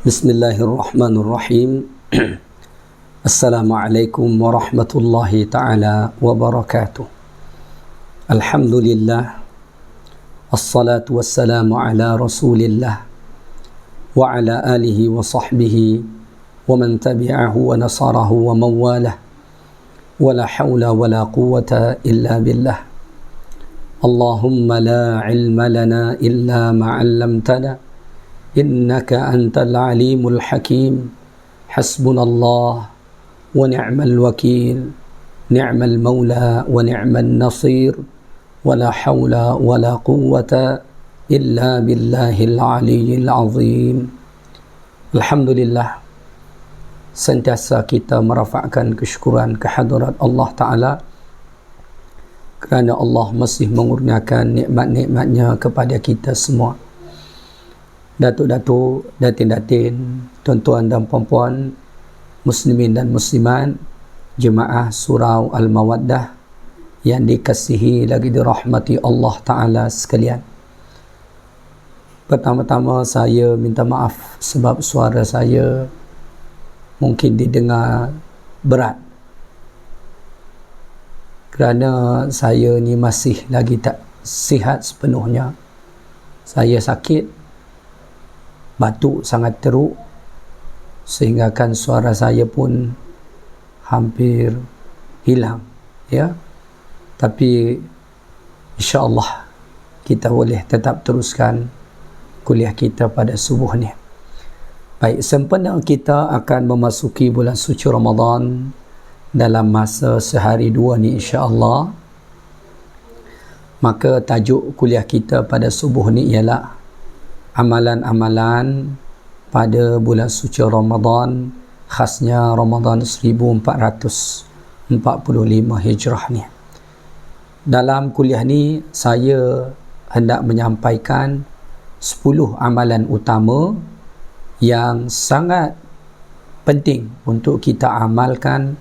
Bismillahirrahmanirrahim. Assalamualaikum warahmatullahi ta'ala wabarakatuh. Alhamdulillah. Assalatu wassalamu ala rasulillah wa ala alihi wa sahbihi wa man tabi'ahu wa nasarahu wa mawalah. Wa la hawla wa la quwwata illa billah. Allahumma la ilma lana illa ma'allamtana innaka antal alimul hakim. Hasbunallah wa ni'mal wakil, ni'mal maula wa ni'mal nasir, wa la hawla wa la quwwata illa billahil aliyyil azim. Alhamdulillah, sentiasa kita merafakkan kesyukuran kehadrat Allah Ta'ala kerana Allah masih mengurniakan nikmat-nikmatnya kepada kita semua. Datuk-datuk, datin-datin, tuan-tuan dan puan-puan, muslimin dan muslimat, jemaah surau Al-Mawaddah yang dikasihi lagi dirahmati Allah Ta'ala sekalian. Pertama-tama saya minta maaf sebab suara saya mungkin didengar berat kerana saya ni masih lagi tak sihat sepenuhnya. Saya sakit, batuk sangat teruk sehingga kan suara saya pun hampir hilang, ya. Tapi insya-Allah kita boleh tetap teruskan kuliah kita pada subuh ni. Baik, sempena kita akan memasuki bulan suci Ramadan dalam masa sehari dua ni insya-Allah, maka tajuk kuliah kita pada subuh ni ialah amalan-amalan pada bulan suci Ramadan, khasnya Ramadan 1445 Hijrah ni. Dalam kuliah ni saya hendak menyampaikan 10 amalan utama yang sangat penting untuk kita amalkan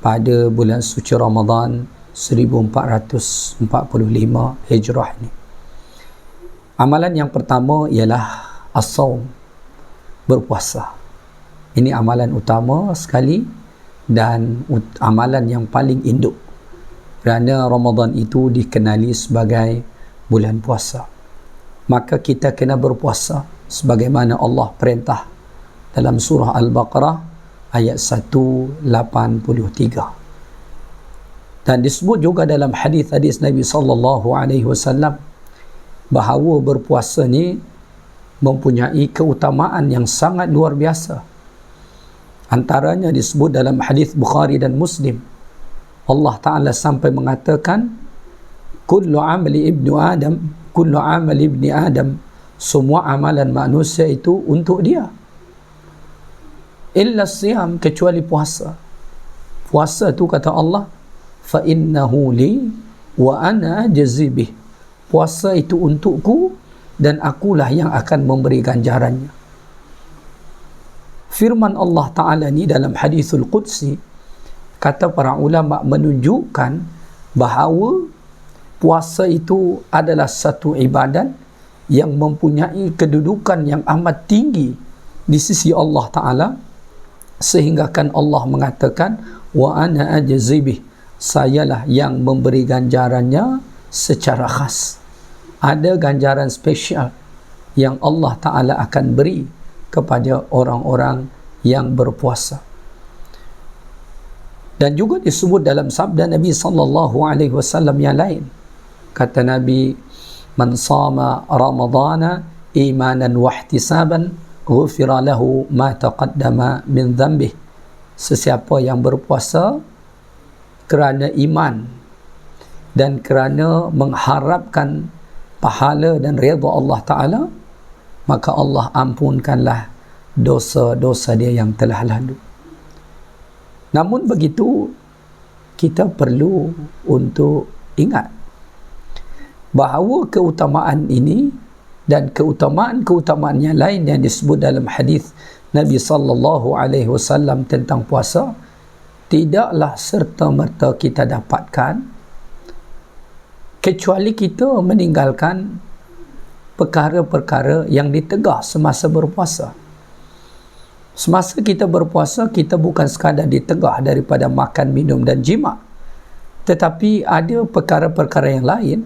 pada bulan suci Ramadan 1445 Hijrah ni. Amalan yang pertama ialah as-saum, berpuasa. Ini amalan utama sekali dan amalan yang paling induk kerana Ramadan itu dikenali sebagai bulan puasa. Maka kita kena berpuasa sebagaimana Allah perintah dalam surah Al-Baqarah ayat 183. Dan disebut juga dalam hadis-hadis Nabi sallallahu alaihi wasallam bahawa berpuasa ni mempunyai keutamaan yang sangat luar biasa. Antaranya disebut dalam hadis Bukhari dan Muslim, Allah Ta'ala sampai mengatakan, kullu amali ibnu Adam, semua amalan manusia itu untuk dia, illa siyam, kecuali puasa. Puasa tu kata Allah, fa innahu li wa ana ajzi bih, puasa itu untukku dan akulah yang akan memberi ganjarannya. Firman Allah Ta'ala ni dalam hadisul Qudsi, kata para ulama, menunjukkan bahawa puasa itu adalah satu ibadat yang mempunyai kedudukan yang amat tinggi di sisi Allah Ta'ala, sehingga kan Allah mengatakan, wa ana ajzi bih, sayalah yang memberi ganjarannya secara khas. Ada ganjaran spesial yang Allah Ta'ala akan beri kepada orang-orang yang berpuasa. Dan juga disebut dalam sabda Nabi sallallahu alaihi wasallam yang lain, kata Nabi, man sama ramadana imanan wa ihtisaban ghufira lahu ma taqaddama min dhanbih, sesiapa yang berpuasa kerana iman dan kerana mengharapkan pahala dan redha Allah Ta'ala, maka Allah ampunkanlah dosa-dosa dia yang telah lalu. Namun begitu, kita perlu untuk ingat bahawa keutamaan ini dan keutamaan-keutamaan yang lain yang disebut dalam hadis Nabi sallallahu alaihi wasallam tentang puasa, tidaklah serta-merta kita dapatkan kecuali kita meninggalkan perkara-perkara yang ditegah semasa berpuasa. Semasa kita berpuasa, kita bukan sekadar ditegah daripada makan, minum dan jima', tetapi ada perkara-perkara yang lain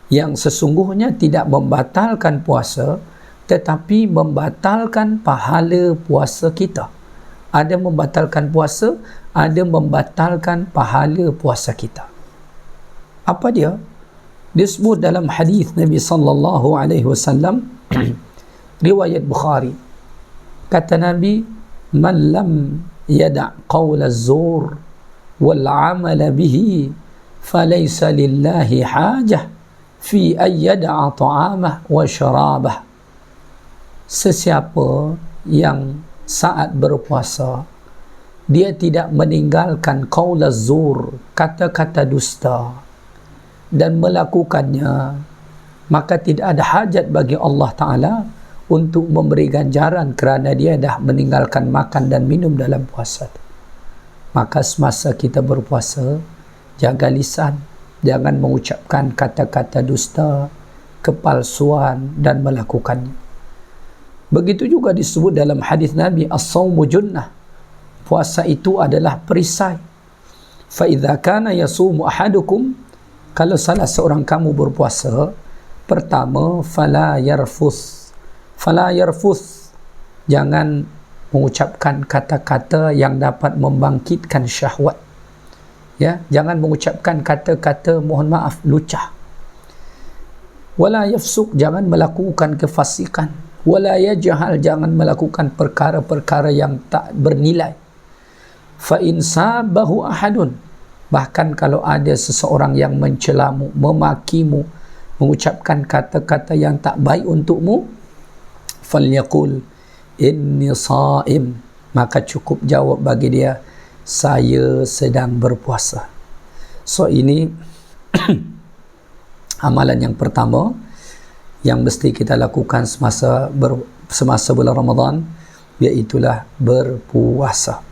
yang sesungguhnya tidak membatalkan puasa, tetapi membatalkan pahala puasa kita. Ada membatalkan puasa, ada membatalkan pahala puasa kita. Apa dia? Disebut dalam hadis Nabi sallallahu alaihi wasallam riwayat Bukhari. Kata Nabi, "Man lam yada' qaula az-zur wal 'amala bihi falaysa lillahi hajah fi an yada'a ta'amah wa syarabah." Sesiapa yang saat berpuasa dia tidak meninggalkan qaul az-zur, kata-kata dusta, dan melakukannya, maka tidak ada hajat bagi Allah Ta'ala untuk memberi ganjaran kerana dia dah meninggalkan makan dan minum dalam puasa. Maka semasa kita berpuasa, jaga lisan, jangan mengucapkan kata-kata dusta, kepalsuan dan melakukannya. Begitu juga disebut dalam hadis Nabi, as-sawmu junnah, puasa itu adalah perisai. Fa idza kana yasumu ahadukum, kalau salah seorang kamu berpuasa, pertama, fala yarfuth, jangan mengucapkan kata-kata yang dapat membangkitkan syahwat, ya, jangan mengucapkan kata-kata, mohon maaf, lucah. Wala yafsuq, jangan melakukan kefasikan. Wala yajhal, jangan melakukan perkara-perkara yang tak bernilai. Fa in sabahu ahadun, bahkan kalau ada seseorang yang mencelamu, memakimu, mengucapkan kata-kata yang tak baik untukmu, falyaqul inni sha'im, maka cukup jawab bagi dia, saya sedang berpuasa. So ini amalan yang pertama yang mesti kita lakukan semasa bulan Ramadan, iaitulah berpuasa.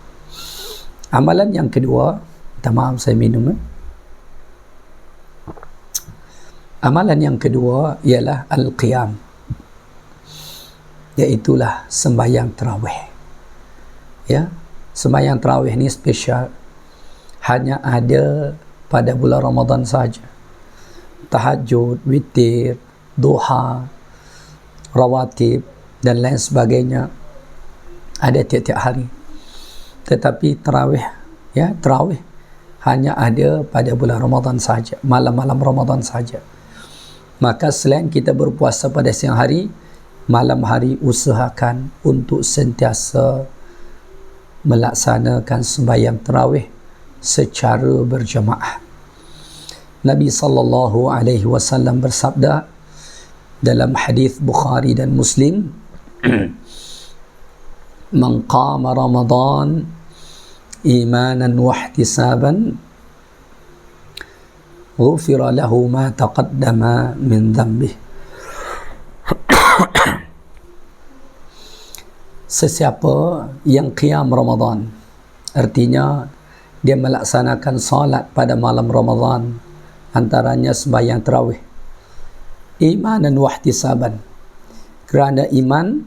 Amalan yang kedua, minta maaf saya minum. Amalan yang kedua ialah al-qiyam, iaitulah sembahyang tarawih. Ya, sembahyang tarawih ni spesial, hanya ada pada bulan Ramadan saja. Tahajud, witir, duha, rawatib dan lain sebagainya ada tiap-tiap hari. Tetapi tarawih, ya, tarawih hanya ada pada bulan Ramadan saja, malam-malam Ramadan saja. Maka selain kita berpuasa pada siang hari, malam hari usahakan untuk sentiasa melaksanakan sembahyang tarawih secara berjamaah. Nabi sallallahu alaihi wasallam bersabda dalam hadis Bukhari dan Muslim, "Man qama Ramadan imanan wa ihtisaban ghufira lahu ma taqaddama min dhanbih." Sesiapa yang qiyam Ramadan, artinya dia melaksanakan salat pada malam Ramadan, antaranya sembahyang tarawih, imanan wa ihtisaban, kerana iman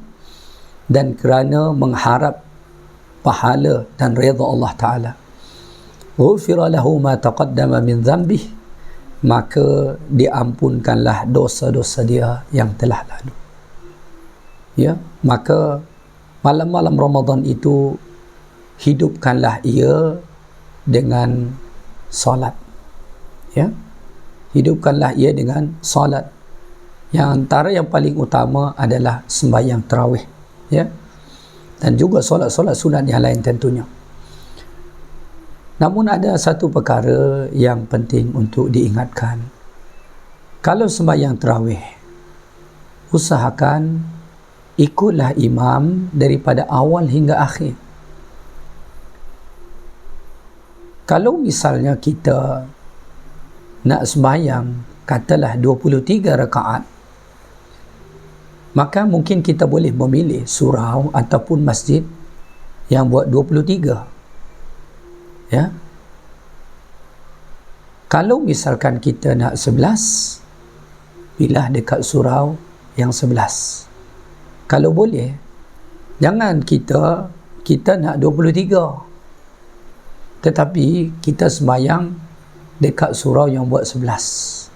dan kerana mengharap pahala dan redha Allah Ta'ala, ghufira lahu ma taqaddama min dhanbih, maka diampunkanlah dosa-dosa dia yang telah lalu. Ya, maka malam-malam Ramadan itu hidupkanlah ia dengan solat. Ya, hidupkanlah ia dengan solat. Yang antara yang paling utama adalah sembahyang tarawih, ya, dan juga solat-solat sunat yang lain tentunya. Namun ada satu perkara yang penting untuk diingatkan. Kalau sembahyang tarawih, usahakan ikutlah imam daripada awal hingga akhir. Kalau misalnya kita nak sembahyang, katalah 23 rakaat, maka mungkin kita boleh memilih surau ataupun masjid yang buat 23. Ya. Kalau misalkan kita nak 11, pilih dekat surau yang 11. Kalau boleh, Jangan kita nak 23, tetapi kita sembahyang dekat surau yang buat 11.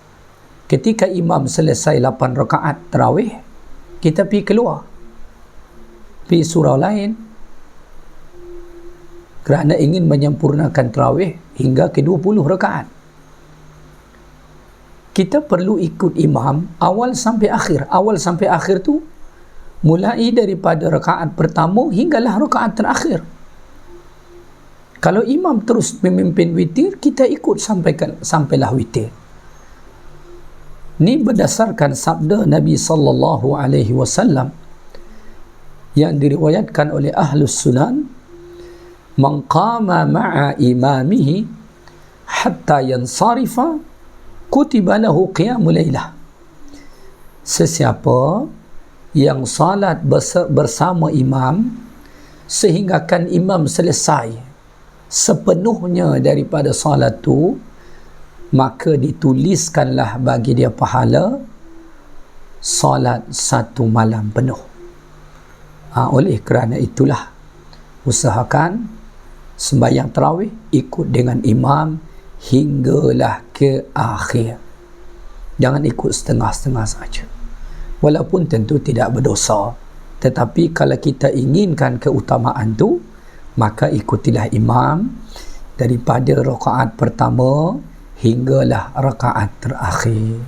Ketika imam selesai 8 rakaat tarawih, kita pergi keluar, pergi surau lain, kerana ingin menyempurnakan tarawih hingga ke 20 rakaat. Kita perlu ikut imam awal sampai akhir. Awal sampai akhir tu mulai daripada rakaat pertama hinggalah rakaat terakhir. Kalau imam terus memimpin witir, kita ikut sampailah witir. Ini berdasarkan sabda Nabi sallallahu alaihi wasallam yang diriwayatkan oleh Ahlus Sunan, "Man qama ma'a imamihi hatta yansarifa kutiba lahu qiyamul lailah." Sesiapa yang salat bersama imam sehinggakan imam selesai sepenuhnya daripada salat tu, maka dituliskanlah bagi dia pahala salat satu malam penuh. Oleh kerana itulah, usahakan sembahyang tarawih ikut dengan imam hinggalah ke akhir. Jangan ikut setengah-setengah saja. Walaupun tentu tidak berdosa, tetapi kalau kita inginkan keutamaan tu, maka ikutilah imam daripada rakaat pertama hinggalah rakaat terakhir.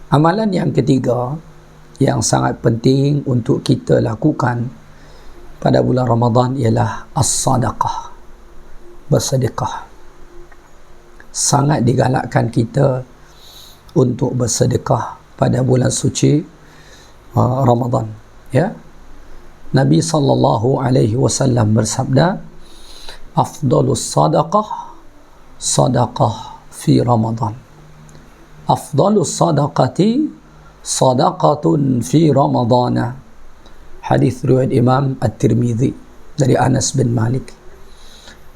Amalan yang ketiga yang sangat penting untuk kita lakukan pada bulan Ramadan ialah as-sadaqah, bersedekah. Sangat digalakkan kita untuk bersedekah pada bulan suci Ramadan, ya. Nabi sallallahu alaihi wasallam bersabda, "Afdalus sadaqah sadaqah fi Ramadan. Afdalus sadaqati sadaqatun fi Ramadana." Hadis riwayat Imam At-Tirmidzi dari Anas bin Malik.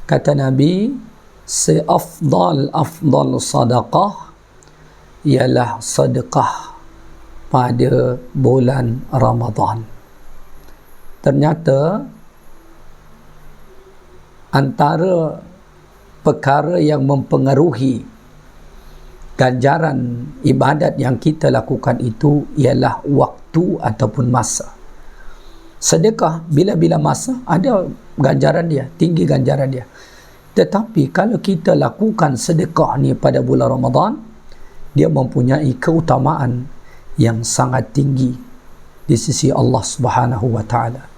Kata Nabi, seafdal sadaqah ialah sedekah pada bulan Ramadan. Ternyata antara perkara yang mempengaruhi ganjaran ibadat yang kita lakukan itu ialah waktu ataupun masa. Sedekah bila-bila masa ada ganjaran dia, tinggi ganjaran dia. Tetapi kalau kita lakukan sedekah ni pada bulan Ramadan, dia mempunyai keutamaan yang sangat tinggi di sisi Allah Subhanahu wa taala.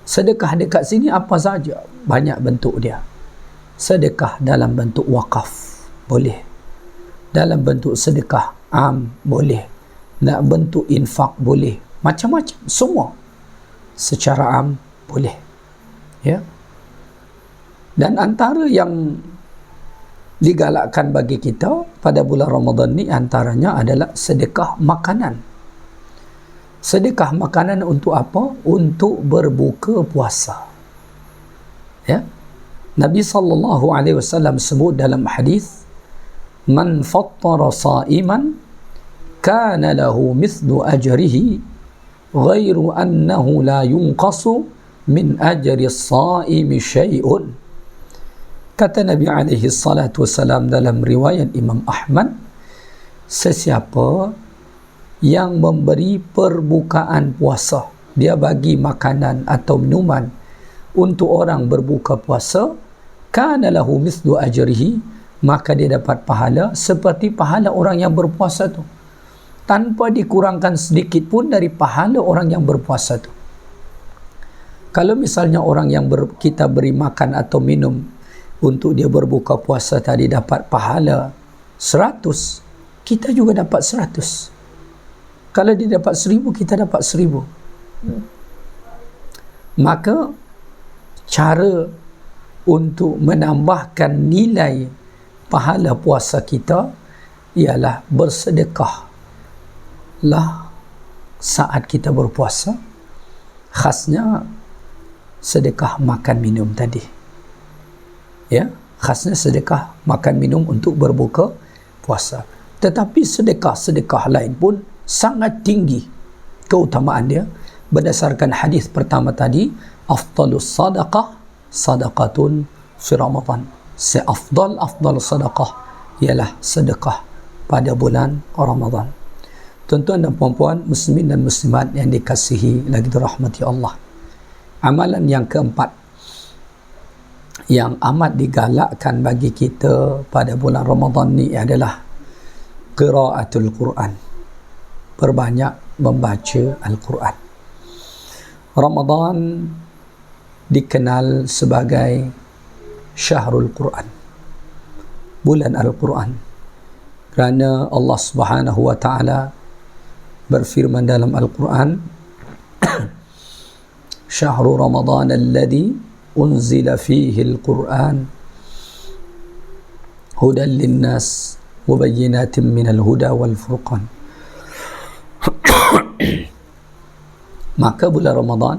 Sedekah dekat sini apa saja, banyak bentuk dia. Sedekah dalam bentuk wakaf boleh, dalam bentuk sedekah am boleh, dalam bentuk infak boleh, macam-macam, semua secara am boleh, ya. Dan antara yang digalakkan bagi kita pada bulan Ramadan ni antaranya adalah sedekah makanan. Sedekah makanan untuk apa? Untuk berbuka puasa, ya. Nabi sallallahu alaihi wasallam sebut dalam hadis, "Man fattara sa'iman kana lahu mithlu ajrihi ghairu annahu la yunqasu min ajri as-sa'imi syai'un." Kata Nabi alaihi salatu wasallam dalam riwayat Imam Ahmad, sesiapa yang memberi perbukaan puasa, dia bagi makanan atau minuman untuk orang berbuka puasa, kana lahu mithlu ajrihi, maka dia dapat pahala seperti pahala orang yang berpuasa tu, tanpa dikurangkan sedikit pun dari pahala orang yang berpuasa tu. Kalau misalnya orang yang kita beri makan atau minum untuk dia berbuka puasa tadi dapat pahala 100, kita juga dapat 100. Kalau dia dapat 1000, kita dapat 1000. Maka cara untuk menambahkan nilai pahala puasa kita ialah bersedekahlah saat kita berpuasa, khasnya sedekah makan minum tadi, ya, khasnya sedekah makan minum untuk berbuka puasa. Tetapi sedekah-sedekah lain pun sangat tinggi keutamaan dia, berdasarkan hadis pertama tadi, afdalus sadaqah sadaqatun fi Ramadan. Seafdal sadaqah ialah sedekah pada bulan Ramadan. Tuan-tuan dan puan-puan, muslimin dan muslimat yang dikasihi lagi dirahmati Allah. Amalan yang keempat yang amat digalakkan bagi kita pada bulan Ramadan ni adalah qiraatul Quran. Perbanyak membaca Al-Quran. Ramadan dikenal sebagai Syahrul Quran, bulan Al-Quran, kerana Allah Subhanahu wa taala berfirman dalam Al-Quran, Syahrul Ramadan alladhi unzila fihi Al-Quran hudan linnas wa bayyinatin minal huda wal furqan. Maka bulan Ramadan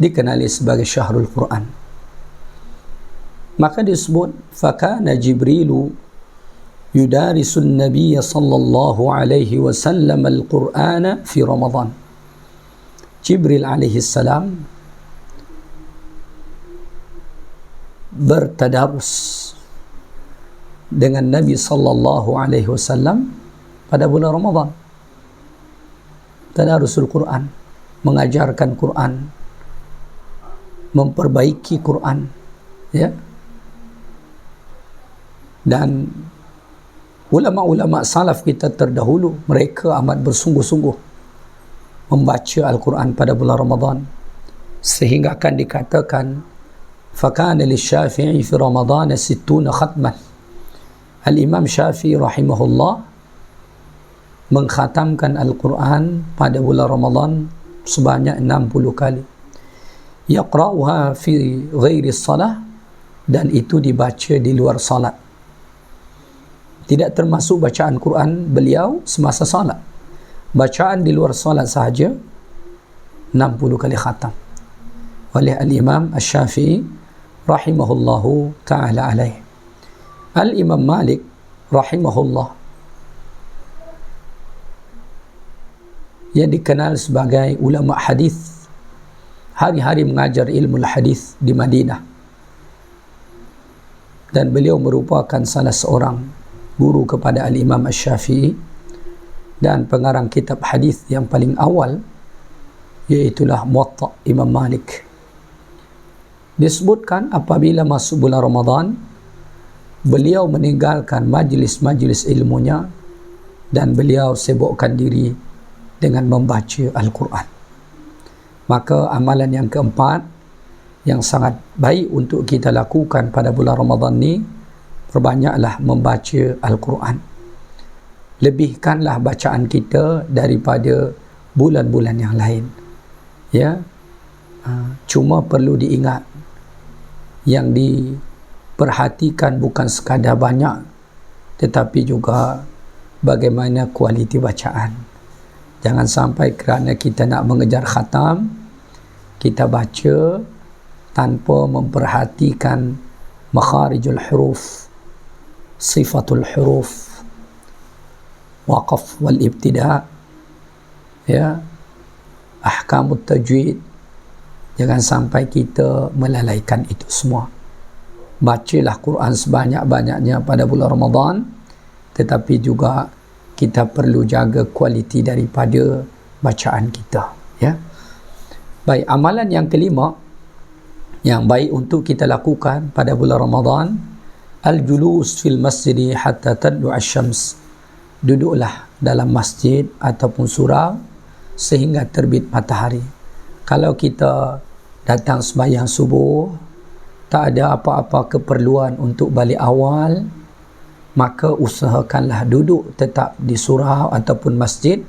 dikenali sebagai Syahrul Quran. Maka disebut fakana Jibrilu yudarisun Nabiy sallallahu alaihi wasallam al-Qur'ana fi Ramadan. Jibril alaihi salam bertadarus dengan Nabi sallallahu alaihi wasallam pada bulan Ramadan. Tadarusul Quran, mengajarkan Quran, memperbaiki Quran, ya. Dan ulama-ulama salaf kita terdahulu, mereka amat bersungguh-sungguh membaca Al-Quran pada bulan Ramadan, sehingga akan dikatakan fakana lisyafi'i fi Ramadan 60 khatmah. Al-Imam Syafi'i rahimahullah mengkhatamkan Al-Quran pada bulan Ramadan sebanyak 60 kali. Yaqra'uha fi ghairi salah, dan itu dibaca di luar salat. Tidak termasuk bacaan Quran beliau semasa salat. Bacaan di luar salat sahaja 60 kali khatam oleh Al-Imam Asy-Syafi'i rahimahullahu ta'ala alaih. Al-Imam Malik rahimahullah, yang dikenal sebagai ulama hadis, hari-hari mengajar ilmu hadis di Madinah, dan beliau merupakan salah seorang guru kepada Al-Imam Asy-Syafi'i dan pengarang kitab hadis yang paling awal, iaitulah Muwatta Imam Malik. Disebutkan apabila masuk bulan Ramadan, beliau meninggalkan majlis-majlis ilmunya dan beliau sibukkan diri dengan membaca Al-Quran. Maka amalan yang keempat yang sangat baik untuk kita lakukan pada bulan Ramadan ni, perbanyaklah membaca Al-Quran. Lebihkanlah bacaan kita daripada bulan-bulan yang lain, ya. Cuma perlu diingat, yang diperhatikan bukan sekadar banyak, tetapi juga bagaimana kualiti bacaan. Jangan sampai kerana kita nak mengejar khatam, kita baca tanpa memperhatikan makharijul huruf, sifatul huruf, waqaf wal ibtida', ya, ahkamut tajwid. Jangan sampai kita melalaikan itu semua. Bacalah Quran sebanyak-banyaknya pada bulan Ramadan, tetapi juga kita perlu jaga kualiti daripada bacaan kita, ya. Baik, amalan yang kelima yang baik untuk kita lakukan pada bulan Ramadan, al-julus fil masjid hatta tadlu asy-syams. Duduklah dalam masjid ataupun surau sehingga terbit matahari. Kalau kita datang sembahyang subuh, tak ada apa-apa keperluan untuk balik awal, maka usahakanlah duduk tetap di surau ataupun masjid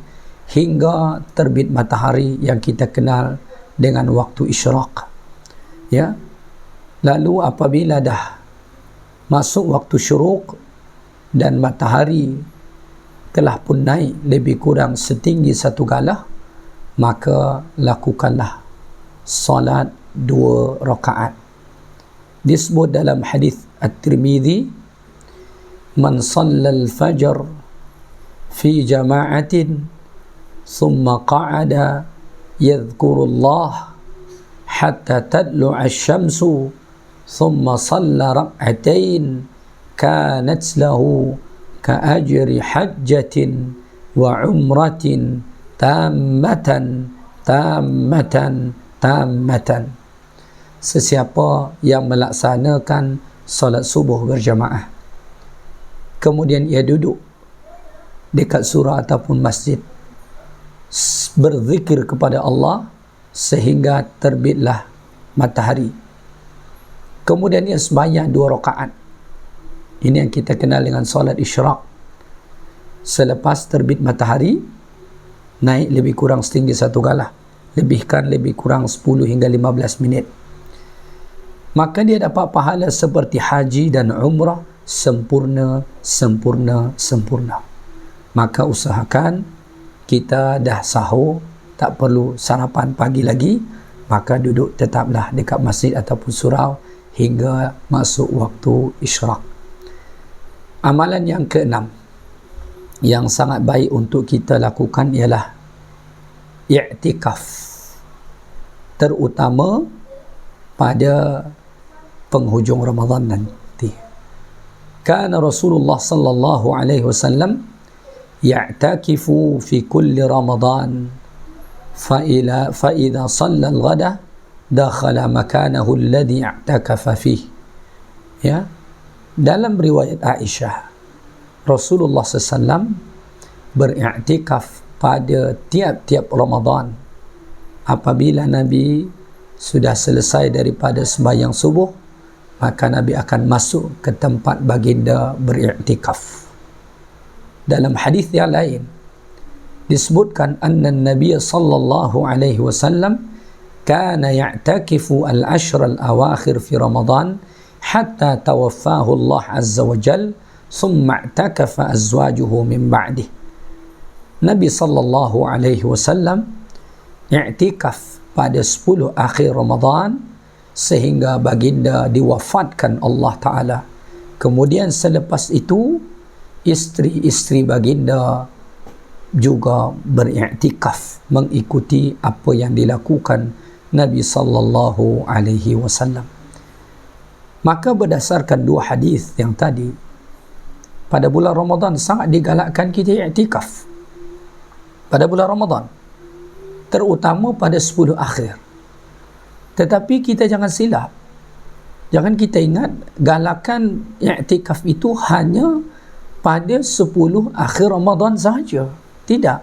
hingga terbit matahari yang kita kenal dengan waktu isyraq, ya. Lalu apabila dah masuk waktu syuruq dan matahari telah pun naik lebih kurang setinggi satu galah, maka lakukanlah salat 2 rakaat. Disebut dalam hadis At-Tirmidzi, man shalla al-fajr fi jama'atin thumma qa'ada yadhkurullah hatta tadlu'a asy-syamsu thumma shalla rak'atain kanat lahu ka'ajri hajjatin wa umratin tammatan tammatan tammatan. Sesiapa yang melaksanakan solat subuh berjamaah, kemudian ia duduk dekat surau ataupun masjid, berzikir kepada Allah sehingga terbitlah matahari, kemudian ia sembahyang 2 rakaat. Ini yang kita kenal dengan solat isyraq. Selepas terbit matahari, naik lebih kurang setinggi 1 galah, lebihkan lebih kurang 10 hingga 15 minit, maka dia dapat pahala seperti haji dan umrah sempurna, sempurna, sempurna. Maka usahakan kita dah sahur, tak perlu sarapan pagi lagi, maka duduk tetaplah dekat masjid ataupun surau hingga masuk waktu isyraq. Amalan yang keenam yang sangat baik untuk kita lakukan ialah i'tikaf, terutama pada penghujung Ramadan nanti. Kana Rasulullah sallallahu alaihi wasallam ya'takifu fi kulli Ramadan fa idza shalla al-ghada dakhala makanahu alladhi i'takafa fihi. Ya, dalam riwayat Aisyah, Rasulullah SAW beriktikaf pada tiap-tiap Ramadan. Apabila Nabi sudah selesai daripada sembahyang subuh, maka Nabi akan masuk ke tempat baginda beriktikaf. Dalam hadis yang lain disebutkan anna Nabi sallallahu alaihi wasallam kana ya'takifu al-ashr al-awakhir fi Ramadan hatta tawaffahu Allah azza wa jalla thumma i'takafa azwajuhu min ba'dih. Nabi sallallahu alaihi wasallam i'tikaf pada 10 akhir Ramadan sehingga baginda diwafatkan Allah Ta'ala. Kemudian selepas itu isteri-isteri baginda juga beriktikaf mengikuti apa yang dilakukan Nabi sallallahu alaihi wasallam. Maka berdasarkan 2 hadis yang tadi, pada bulan Ramadan sangat digalakkan kita i'tikaf pada bulan Ramadan, terutama pada 10 akhir. Tetapi kita jangan silap, jangan kita ingat galakan i'tikaf itu hanya pada 10 akhir Ramadan sahaja. Tidak,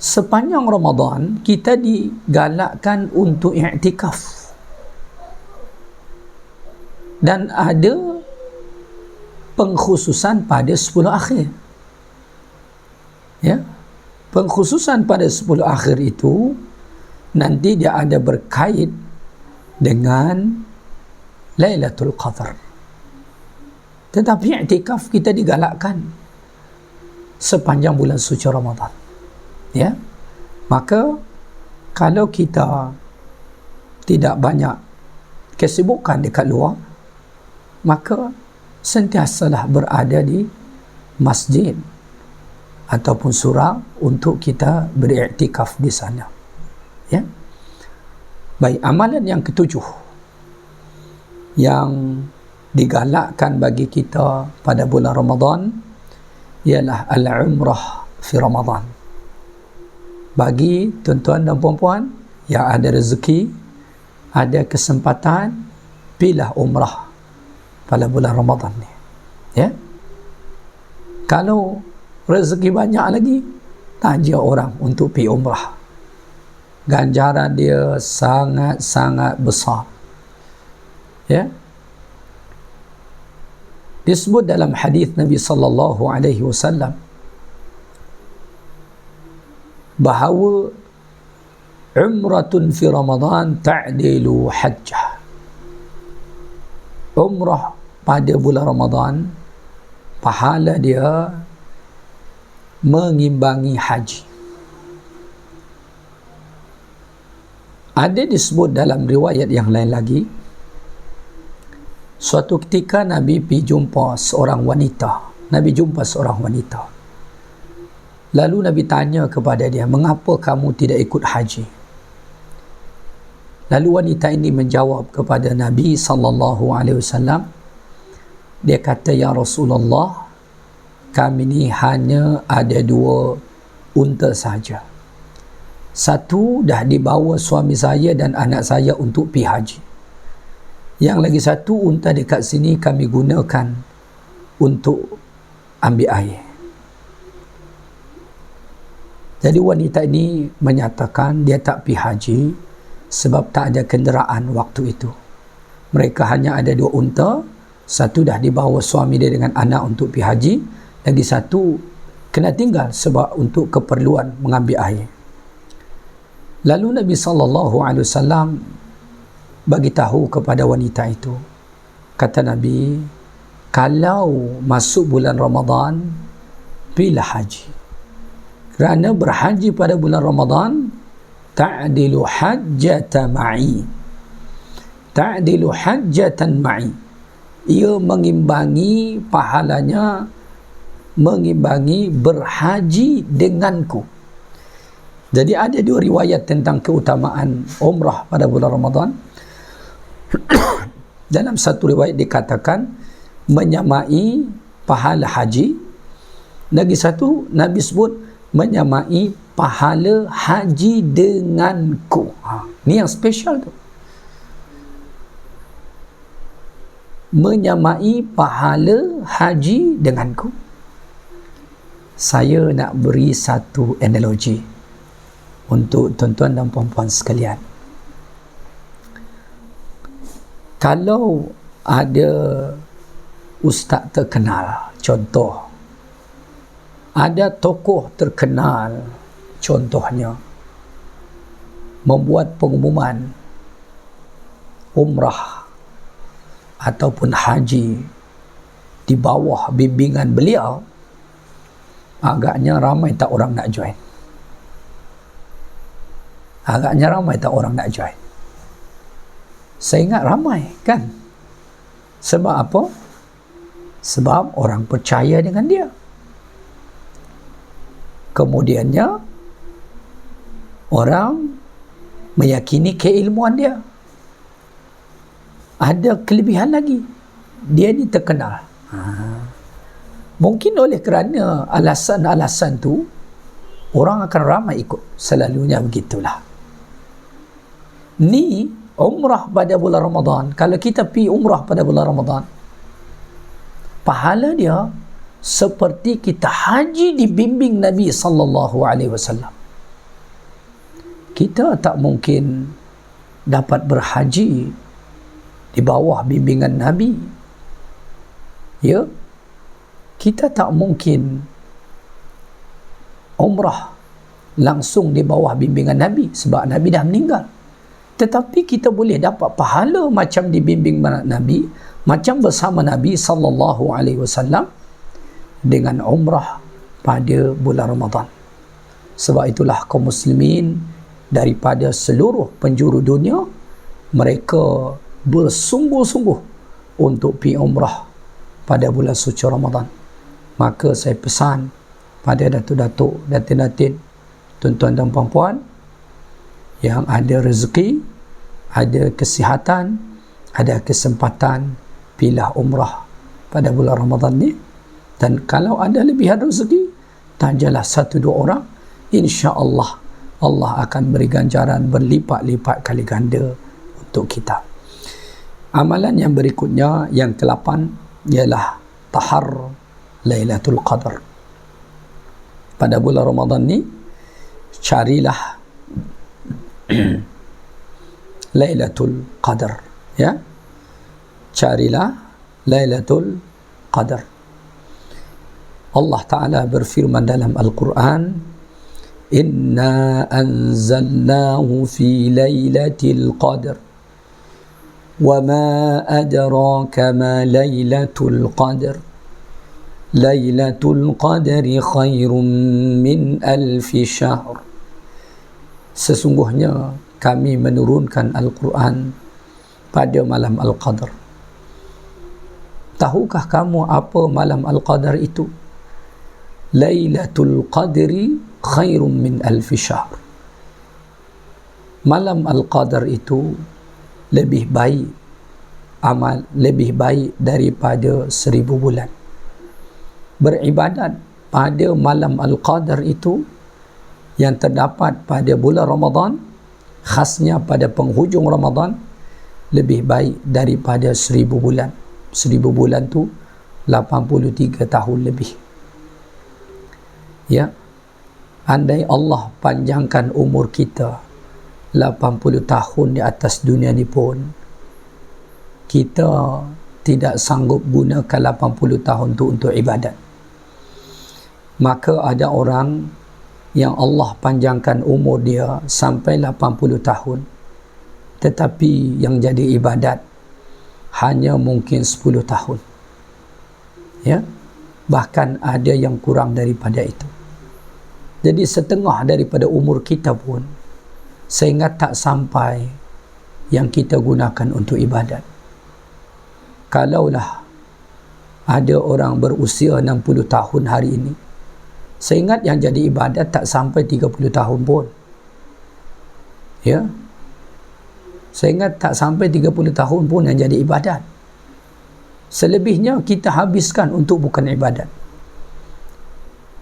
sepanjang Ramadan kita digalakkan untuk i'tikaf, dan ada pengkhususan pada 10 akhir. Ya, pengkhususan pada 10 akhir itu nanti dia ada berkait dengan Lailatul Qadar. Tetapi i'tikaf kita digalakkan sepanjang bulan suci Ramadan. Ya, maka kalau kita tidak banyak kesibukan dekat luar, maka sentiasalah berada di masjid ataupun surau untuk kita beriktikaf di sana. Ya. Baik, amalan yang ketujuh yang digalakkan bagi kita pada bulan Ramadan ialah al-umrah fi Ramadan. Bagi tuan-tuan dan puan-puan yang ada rezeki, ada kesempatan, pilih umrah pada bulan Ramadan ni. Ya. Kalau rezeki banyak lagi, tajak orang untuk pergi umrah. Ganjaran dia sangat-sangat besar. Ya. Disebut dalam hadis Nabi sallallahu alaihi wasallam bahawa umratun fi Ramadan ta'dilu hajjah. Umrah pada bulan Ramadan, pahala dia mengimbangi haji. Ada disebut dalam riwayat yang lain lagi, suatu ketika Nabi pergi jumpa seorang wanita. Nabi jumpa seorang wanita Lalu Nabi tanya kepada dia, mengapa kamu tidak ikut haji? Lalu wanita ini menjawab kepada Nabi SAW. Dia kata, ya Rasulullah, kami ni hanya ada 2 unta saja. Satu dah dibawa suami saya dan anak saya untuk pergi haji. Yang lagi satu unta dekat sini kami gunakan untuk ambil air. Jadi wanita ini menyatakan dia tak pergi haji sebab tak ada kenderaan waktu itu. Mereka hanya ada 2 unta, satu dah dibawa suami dia dengan anak untuk pergi haji, lagi satu kena tinggal sebab untuk keperluan mengambil air. Lalu Nabi SAW bagi tahu kepada wanita itu, kata Nabi, kalau masuk bulan Ramadan, pergilah haji. Kerana berhaji pada bulan Ramadan, ta'dilu hajjata ma'i. Ta'dilu hajjatan ma'i. Ia mengimbangi pahalanya, mengimbangi berhaji denganku. Jadi ada 2 riwayat tentang keutamaan umrah pada bulan Ramadan. Dalam satu riwayat dikatakan menyamai pahala haji. Lagi satu Nabi sebut menyamai pahala haji denganku. Ni yang spesial tu. Menyamai pahala haji denganku. Saya nak beri satu analogi untuk tuan-tuan dan puan-puan sekalian. Kalau ada ustaz terkenal, contoh, ada tokoh terkenal, contohnya, membuat pengumuman umrah ataupun haji di bawah bimbingan beliau, agaknya ramai tak orang nak join. Agaknya ramai tak orang nak join. Saya ingat ramai kan? Sebab apa? Sebab orang percaya dengan dia. Kemudiannya orang meyakini keilmuan dia. Ada kelebihan lagi, dia ni terkenal. Mungkin oleh kerana alasan-alasan tu, orang akan ramai ikut. Selalunya begitulah. Ni umrah pada bulan Ramadan. Kalau kita pergi umrah pada bulan Ramadan, pahala dia seperti kita haji dibimbing Nabi SAW. Kita tak mungkin dapat berhaji di bawah bimbingan Nabi. Ya, kita tak mungkin umrah langsung di bawah bimbingan Nabi sebab Nabi dah meninggal. Tetapi kita boleh dapat pahala macam dibimbing Nabi, macam bersama Nabi SAW dengan umrah pada bulan Ramadan. Sebab itulah kaum muslimin daripada seluruh penjuru dunia, mereka bersungguh-sungguh untuk pergi umrah pada bulan suci Ramadan. Maka saya pesan pada datuk-datuk, datin-datin, tuan-tuan dan puan-puan yang ada rezeki, ada kesihatan, ada kesempatan, pilih umrah pada bulan Ramadan ni. Dan kalau ada lebihan rezeki, tanjalah 1-2 orang, insya-Allah Allah akan beri ganjaran berlipat-lipat kali ganda untuk kita. Amalan yang berikutnya, yang ke-8, ialah tahar Lailatul Qadar. Pada bulan Ramadan ni, carilah Lailatul Qadar, ya, carilah Lailatul Qadar. Allah Ta'ala berfirman dalam Al-Quran, Inna anzalnahu fi Lailatul Qadar wa ma adraka ma Lailatul Qadar Lailatul Qadri khairum min alfi syahr. Sesungguhnya kami menurunkan Al-Quran pada malam Al-Qadar. Tahukah kamu apa malam Al-Qadar itu? Lailatul Qadri khairum min alfi syahr. Malam Al-Qadar itu lebih baik, amal lebih baik daripada 1000 bulan. Beribadat pada malam Al-Qadar itu yang terdapat pada bulan Ramadan, khasnya pada penghujung Ramadan, lebih baik daripada 1000 bulan. 1000 bulan tu 83 tahun lebih. Ya, andai Allah panjangkan umur kita 80 tahun di atas dunia ni pun, kita tidak sanggup gunakan 80 tahun tu untuk ibadat. Maka ada orang yang Allah panjangkan umur dia sampai 80 tahun, tetapi yang jadi ibadat hanya mungkin 10 tahun. Ya, bahkan ada yang kurang daripada itu. Jadi setengah daripada umur kita pun sehingga tak sampai yang kita gunakan untuk ibadat. Kalaulah ada orang berusia 60 tahun hari ini, saya ingat yang jadi ibadat tak sampai 30 tahun pun. Ya, saya ingat tak sampai 30 tahun pun yang jadi ibadat. Selebihnya kita habiskan untuk bukan ibadat.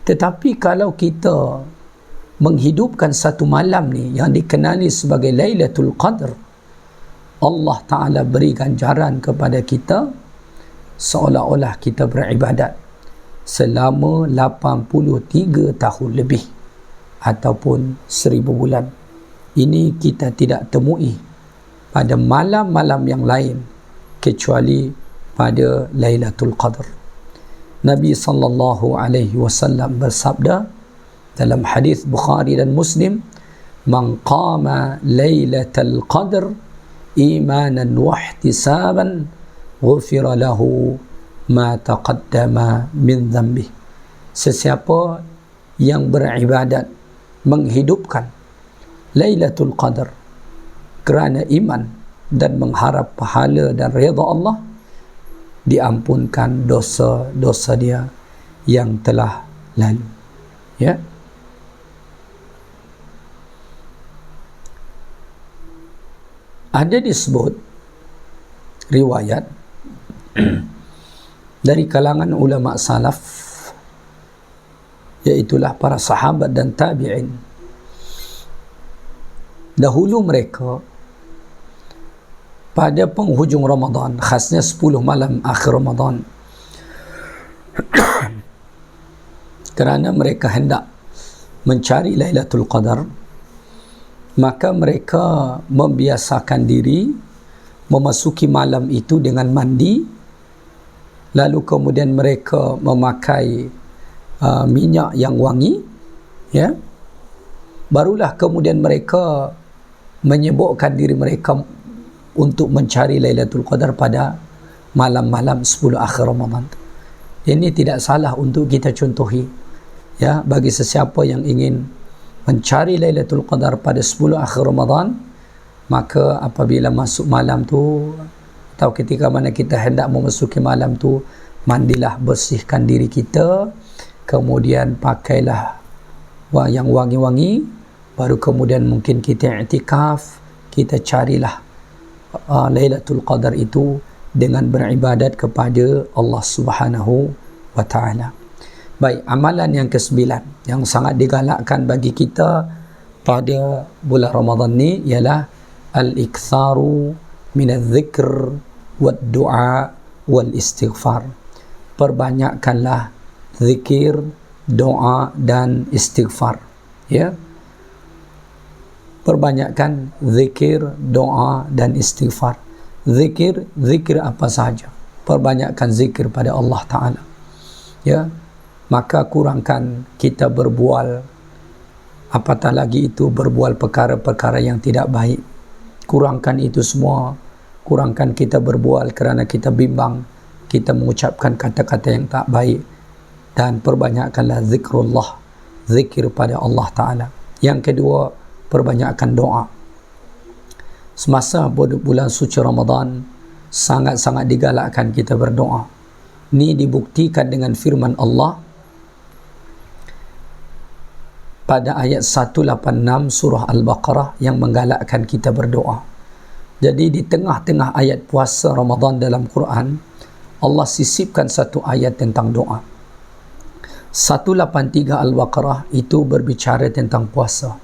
Tetapi kalau kita menghidupkan satu malam ni yang dikenali sebagai Lailatul Qadr, Allah Ta'ala beri ganjaran kepada kita seolah-olah kita beribadat selama 83 tahun lebih ataupun 1000 bulan. Ini kita tidak temui pada malam-malam yang lain kecuali pada Lailatul Qadr. Nabi sallallahu alaihi wasallam bersabda dalam hadis Bukhari dan Muslim, "Man qama Lailatul Qadr imanan wa ihtisaban ghufira lahu ma taqaddama min dhanbih." Sesiapa yang beribadat menghidupkan Lailatul Qadar kerana iman dan mengharap pahala dan redha Allah, diampunkan dosa-dosa dia yang telah lalu. Ya. Ada disebut riwayat dari kalangan ulama salaf, iaitulah para sahabat dan tabi'in. Dahulu mereka pada penghujung Ramadan, khasnya 10 malam akhir Ramadan, kerana mereka hendak mencari Lailatul Qadar, maka mereka membiasakan diri memasuki malam itu dengan mandi, lalu kemudian mereka memakai minyak yang wangi, ya, barulah kemudian mereka menyibukkan diri mereka untuk mencari Lailatul Qadar pada malam-malam 10 akhir Ramadan. Ini tidak salah untuk kita contohi, ya, bagi sesiapa yang ingin mencari Lailatul Qadar pada 10 akhir Ramadan, maka apabila masuk malam tu atau ketika mana kita hendak memasuki malam tu, mandilah, bersihkan diri kita, kemudian pakailah yang wangi-wangi, baru kemudian mungkin kita i'tikaf, kita carilah Lailatul Qadar itu dengan beribadat kepada Allah Subhanahu wa Ta'ala. Baik, amalan yang ke-9 yang sangat digalakkan bagi kita pada bulan Ramadan ni ialah al-iktharu minadh-dhikr wad-du'a wal-istighfar. Perbanyakkanlah zikir, doa dan istighfar, ya. Perbanyakkan zikir, doa dan istighfar. Zikir apa sahaja, perbanyakkan zikir pada Allah Ta'ala, ya. Maka kurangkan kita berbual, apatah lagi itu berbual perkara-perkara yang tidak baik. Kurangkan itu semua. Kurangkan kita berbual kerana kita bimbang, kita mengucapkan kata-kata yang tak baik, dan perbanyakkanlah zikrullah, zikir pada Allah Ta'ala. Yang kedua, perbanyakkan doa. Semasa bulan suci Ramadan, sangat-sangat digalakkan kita berdoa. Ini dibuktikan dengan firman Allah, pada ayat 186 surah Al-Baqarah yang menggalakkan kita berdoa. Jadi di tengah-tengah ayat puasa Ramadan dalam Quran, Allah sisipkan satu ayat tentang doa. 183 Al-Baqarah itu berbicara tentang puasa.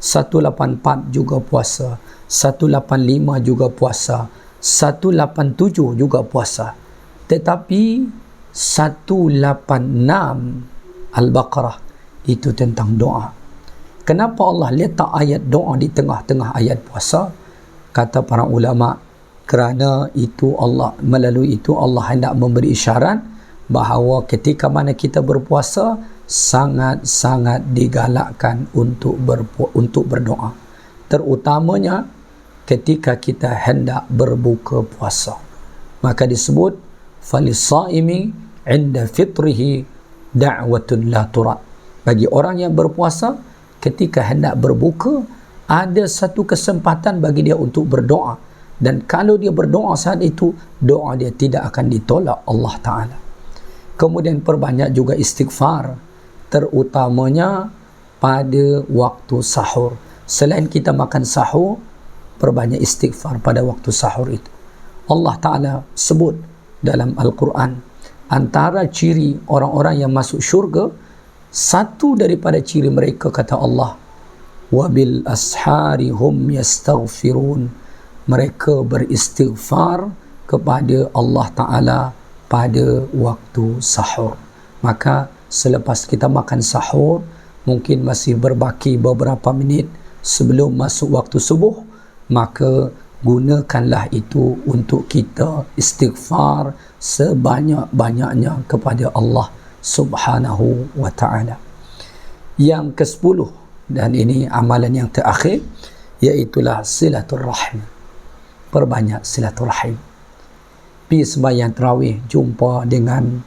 184 juga puasa. 185 juga puasa. 187 juga puasa. Tetapi 186 Al-Baqarah itu tentang doa. Kenapa Allah letak ayat doa di tengah-tengah ayat puasa? Kata para ulama, kerana itu Allah, melalui itu Allah hendak memberi isyarat bahawa ketika mana kita berpuasa sangat-sangat digalakkan untuk berdoa, terutamanya ketika kita hendak berbuka puasa. Maka disebut falisaimi 'inda fitrihi da'watun la turad. Bagi orang yang berpuasa ketika hendak berbuka, ada satu kesempatan bagi dia untuk berdoa, dan kalau dia berdoa saat itu, doa dia tidak akan ditolak Allah Ta'ala. Kemudian perbanyak juga istighfar, terutamanya pada waktu sahur. Selain kita makan sahur, perbanyak istighfar pada waktu sahur itu. Allah Ta'ala sebut dalam Al-Quran, antara ciri orang-orang yang masuk syurga, satu daripada ciri mereka, kata Allah, wabil ashari hum yastaghfirun, mereka beristighfar kepada Allah Ta'ala pada waktu sahur. Maka selepas kita makan sahur, mungkin masih berbaki beberapa minit sebelum masuk waktu subuh, maka gunakanlah itu untuk kita istighfar sebanyak-banyaknya kepada Allah Subhanahu wa Ta'ala. Yang ke-10, dan ini amalan yang terakhir, iaitulah silaturrahim. Perbanyak silaturrahim. Pi sembahyang tarawih, jumpa dengan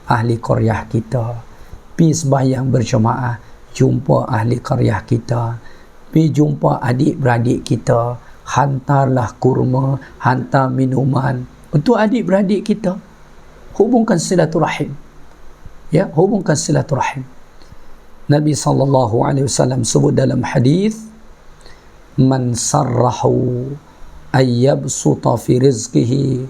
ahli qaryah kita. Pi sembahyang berjemaah, jumpa ahli qaryah kita. Pi jumpa adik-beradik kita, hantarlah kurma, hantar minuman untuk adik-beradik kita. Hubungkan silaturahim. Ya, hubungkan silaturahim. Nabi SAW sebut dalam hadis, man sarrahu ayyabsuta fi rizqihi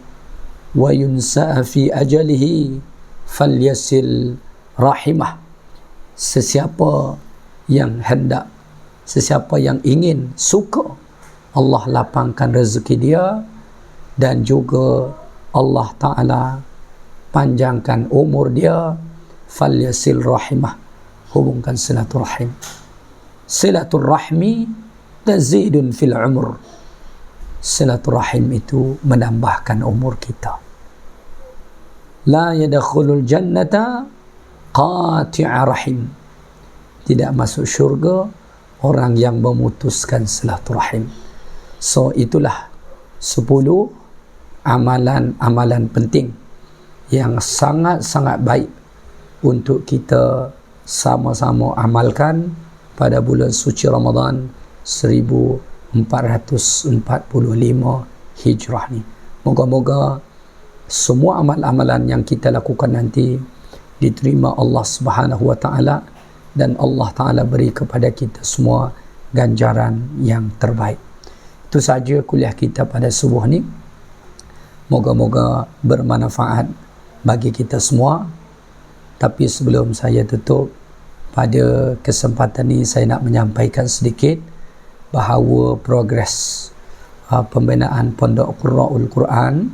wa yunsa'a fi ajalihi falyasil rahimah. Sesiapa yang hendak, sesiapa yang ingin, suka Allah lapangkan rezeki dia, dan juga Allah Ta'ala panjangkan umur dia, falyasil rahimah, hubungkan silaturahim. Silaturahmi tazidun fil umur. Silaturahim itu menambahkan umur kita. La yadkhulul jannata qati'a rahim. Tidak masuk syurga orang yang memutuskan silaturahim. So itulah 10 amalan-amalan penting yang sangat-sangat baik untuk kita sama-sama amalkan pada bulan suci Ramadan 1445 Hijrah ni. Moga-moga semua amal-amalan yang kita lakukan nanti diterima Allah Subhanahu wa Ta'ala, dan Allah Ta'ala beri kepada kita semua ganjaran yang terbaik. Itu saja kuliah kita pada subuh ni. Moga-moga bermanfaat bagi kita semua. Tapi sebelum saya tutup, pada kesempatan ini saya nak menyampaikan sedikit bahawa progres pembinaan Pondok Qurra'ul Quran,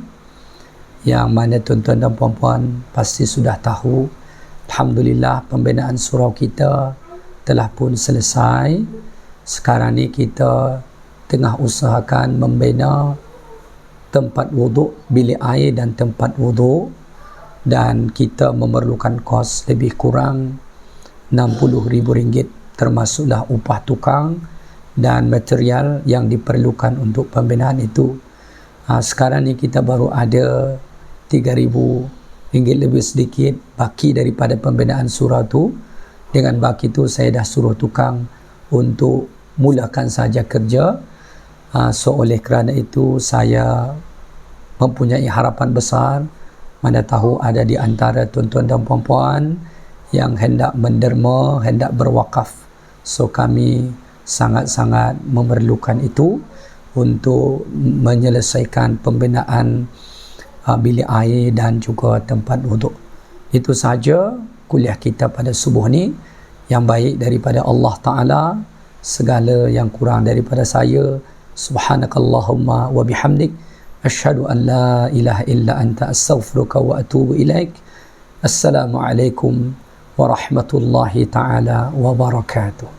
yang mana tuan-tuan dan puan-puan pasti sudah tahu, alhamdulillah pembinaan surau kita telah pun selesai. Sekarang ni kita tengah usahakan membina tempat wuduk, bilik air dan tempat wuduk, dan kita memerlukan kos lebih kurang RM60,000, termasuklah upah tukang dan material yang diperlukan untuk pembinaan itu. Sekarang ni kita baru ada RM3,000 lebih sedikit baki daripada pembinaan surau tu. Dengan baki tu saya dah suruh tukang untuk mulakan saja kerja. So oleh kerana itu saya mempunyai harapan besar, mana tahu ada di antara tuan-tuan dan puan-puan yang hendak menderma, hendak berwakaf So kami sangat-sangat memerlukan itu untuk menyelesaikan pembinaan bilik air dan juga tempat wuduk. Itu saja kuliah kita pada subuh ni. Yang baik daripada Allah Ta'ala, segala yang kurang daripada saya. Subhanakallahumma wa bihamdik, asyhadu an la ilaha illa anta, astaghfiruka wa atubu ilaik. Assalamualaikum warahmatullahi ta'ala wabarakatuh.